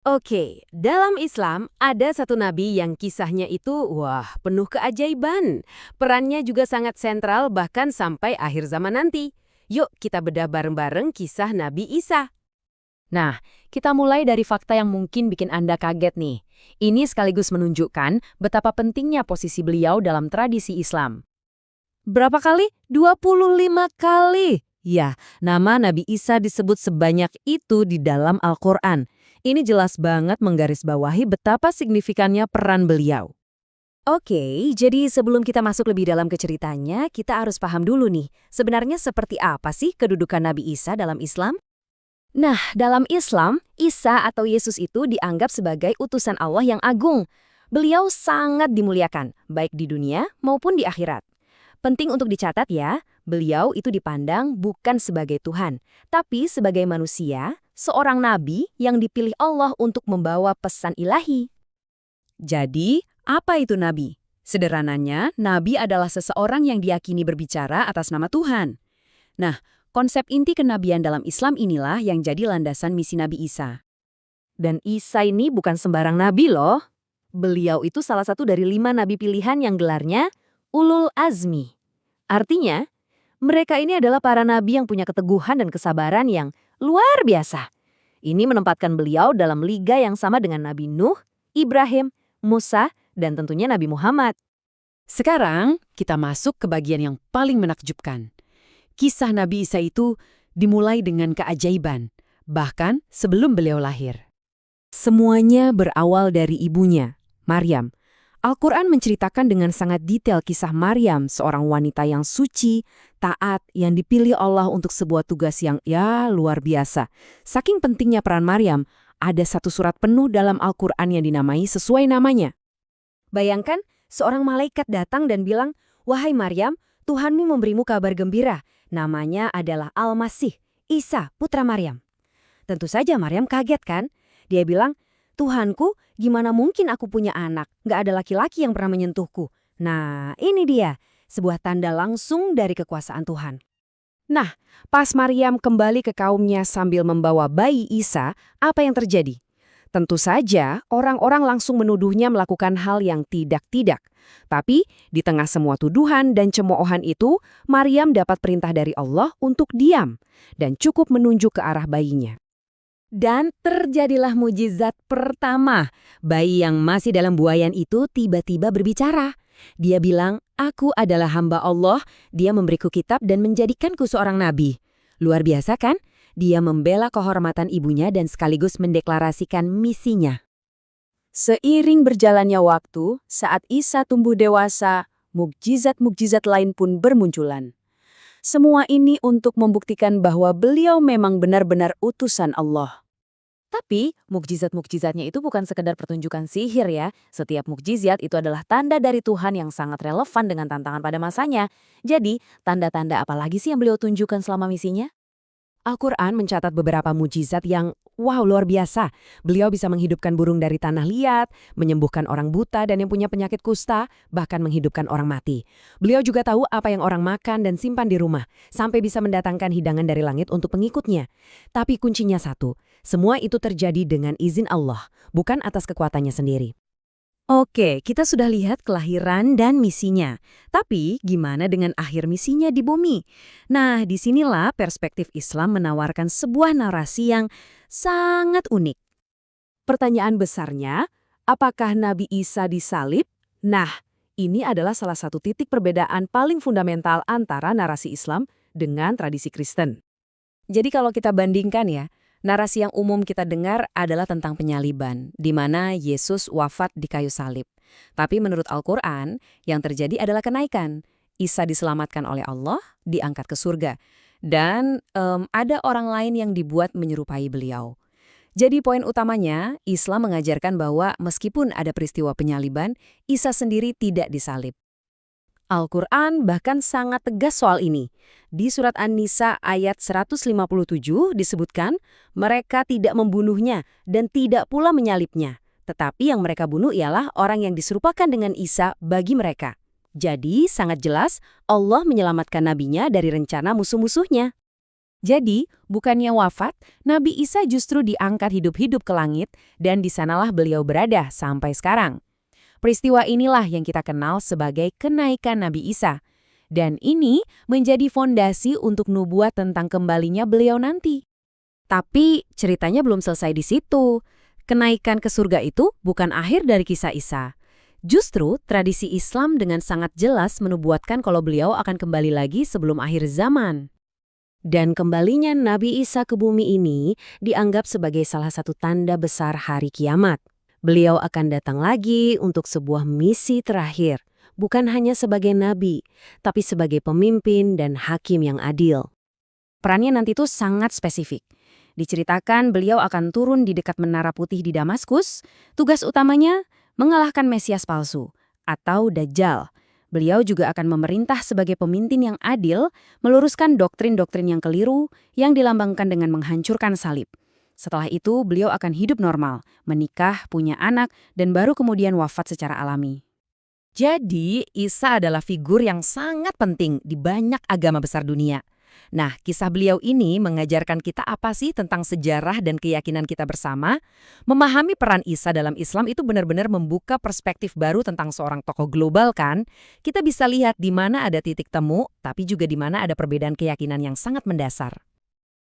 Oke, dalam Islam ada satu nabi yang kisahnya itu penuh keajaiban. Perannya juga sangat sentral bahkan sampai akhir zaman nanti. Yuk kita bedah bareng-bareng kisah Nabi Isa. Nah, kita mulai dari fakta yang mungkin bikin Anda kaget nih. Ini sekaligus menunjukkan betapa pentingnya posisi beliau dalam tradisi Islam. Berapa kali? 25 kali. Ya, nama Nabi Isa disebut sebanyak itu di dalam Al-Quran. Ini jelas banget menggarisbawahi betapa signifikannya peran beliau. Oke, jadi sebelum kita masuk lebih dalam ke ceritanya, kita harus paham dulu nih, sebenarnya seperti apa sih kedudukan Nabi Isa dalam Islam? Nah, dalam Islam, Isa atau Yesus itu dianggap sebagai utusan Allah yang agung. Beliau sangat dimuliakan, baik di dunia maupun di akhirat. Penting untuk dicatat ya, beliau itu dipandang bukan sebagai Tuhan, tapi sebagai manusia, seorang nabi yang dipilih Allah untuk membawa pesan ilahi. Jadi, apa itu nabi? Sederhananya, nabi adalah seseorang yang diyakini berbicara atas nama Tuhan. Nah, konsep inti kenabian dalam Islam inilah yang jadi landasan misi Nabi Isa. Dan Isa ini bukan sembarang nabi loh. Beliau itu salah satu dari 5 nabi pilihan yang gelarnya Ulul Azmi. Artinya, mereka ini adalah para nabi yang punya keteguhan dan kesabaran yang luar biasa. Ini menempatkan beliau dalam liga yang sama dengan Nabi Nuh, Ibrahim, Musa, dan tentunya Nabi Muhammad. Sekarang, kita masuk ke bagian yang paling menakjubkan. Kisah Nabi Isa itu dimulai dengan keajaiban, bahkan sebelum beliau lahir. Semuanya berawal dari ibunya, Maryam. Al-Quran menceritakan dengan sangat detail kisah Maryam, seorang wanita yang suci, taat, yang dipilih Allah untuk sebuah tugas yang luar biasa. Saking pentingnya peran Maryam, ada satu surat penuh dalam Al-Quran yang dinamai sesuai namanya. Bayangkan, seorang malaikat datang dan bilang, "Wahai Maryam, Tuhanmu memberimu kabar gembira. Namanya adalah Al-Masih, Isa, putra Maryam." Tentu saja Maryam kaget kan? Dia bilang, "Tuhanku, gimana mungkin aku punya anak? Nggak ada laki-laki yang pernah menyentuhku." Nah, ini dia, sebuah tanda langsung dari kekuasaan Tuhan. Nah, pas Maryam kembali ke kaumnya sambil membawa bayi Isa, apa yang terjadi? Tentu saja, orang-orang langsung menuduhnya melakukan hal yang tidak-tidak. Tapi, di tengah semua tuduhan dan cemoohan itu, Maryam dapat perintah dari Allah untuk diam dan cukup menunjuk ke arah bayinya. Dan terjadilah mujizat pertama. Bayi yang masih dalam buayan itu tiba-tiba berbicara. Dia bilang, "Aku adalah hamba Allah, dia memberiku kitab dan menjadikanku seorang nabi." Luar biasa kan? Dia membela kehormatan ibunya dan sekaligus mendeklarasikan misinya. Seiring berjalannya waktu, saat Isa tumbuh dewasa, mukjizat-mukjizat lain pun bermunculan. Semua ini untuk membuktikan bahwa beliau memang benar-benar utusan Allah. Tapi, mukjizat-mukjizatnya itu bukan sekedar pertunjukan sihir ya. Setiap mukjizat itu adalah tanda dari Tuhan yang sangat relevan dengan tantangan pada masanya. Jadi, tanda-tanda apa lagi sih yang beliau tunjukkan selama misinya? Al-Quran mencatat beberapa mujizat yang luar biasa. Beliau bisa menghidupkan burung dari tanah liat, menyembuhkan orang buta dan yang punya penyakit kusta, bahkan menghidupkan orang mati. Beliau juga tahu apa yang orang makan dan simpan di rumah, sampai bisa mendatangkan hidangan dari langit untuk pengikutnya. Tapi kuncinya satu, semua itu terjadi dengan izin Allah, bukan atas kekuatannya sendiri. Oke, kita sudah lihat kelahiran dan misinya. Tapi gimana dengan akhir misinya di bumi? Nah, disinilah perspektif Islam menawarkan sebuah narasi yang sangat unik. Pertanyaan besarnya, apakah Nabi Isa disalib? Nah, ini adalah salah satu titik perbedaan paling fundamental antara narasi Islam dengan tradisi Kristen. Jadi kalau kita bandingkan ya, narasi yang umum kita dengar adalah tentang penyaliban, di mana Yesus wafat di kayu salib. Tapi menurut Al-Quran, yang terjadi adalah kenaikan. Isa diselamatkan oleh Allah, diangkat ke surga. Dan ada orang lain yang dibuat menyerupai beliau. Jadi poin utamanya, Islam mengajarkan bahwa meskipun ada peristiwa penyaliban, Isa sendiri tidak disalib. Al-Quran bahkan sangat tegas soal ini. Di surat An-Nisa ayat 157 disebutkan, mereka tidak membunuhnya dan tidak pula menyalibnya. Tetapi yang mereka bunuh ialah orang yang diserupakan dengan Isa bagi mereka. Jadi sangat jelas Allah menyelamatkan nabinya dari rencana musuh-musuhnya. Jadi, bukannya wafat, Nabi Isa justru diangkat hidup-hidup ke langit dan di sanalah beliau berada sampai sekarang. Peristiwa inilah yang kita kenal sebagai kenaikan Nabi Isa. Dan ini menjadi fondasi untuk nubuat tentang kembalinya beliau nanti. Tapi ceritanya belum selesai di situ. Kenaikan ke surga itu bukan akhir dari kisah Isa. Justru, tradisi Islam dengan sangat jelas menubuatkan kalau beliau akan kembali lagi sebelum akhir zaman. Dan kembalinya Nabi Isa ke bumi ini dianggap sebagai salah satu tanda besar hari kiamat. Beliau akan datang lagi untuk sebuah misi terakhir, bukan hanya sebagai nabi, tapi sebagai pemimpin dan hakim yang adil. Perannya nanti tuh sangat spesifik. Diceritakan beliau akan turun di dekat Menara Putih di Damaskus, tugas utamanya mengalahkan Mesias palsu atau Dajjal. Beliau juga akan memerintah sebagai pemimpin yang adil, meluruskan doktrin-doktrin yang keliru yang dilambangkan dengan menghancurkan salib. Setelah itu, beliau akan hidup normal, menikah, punya anak, dan baru kemudian wafat secara alami. Jadi, Isa adalah figur yang sangat penting di banyak agama besar dunia. Nah, kisah beliau ini mengajarkan kita apa sih tentang sejarah dan keyakinan kita bersama? Memahami peran Isa dalam Islam itu benar-benar membuka perspektif baru tentang seorang tokoh global kan? Kita bisa lihat di mana ada titik temu, tapi juga di mana ada perbedaan keyakinan yang sangat mendasar.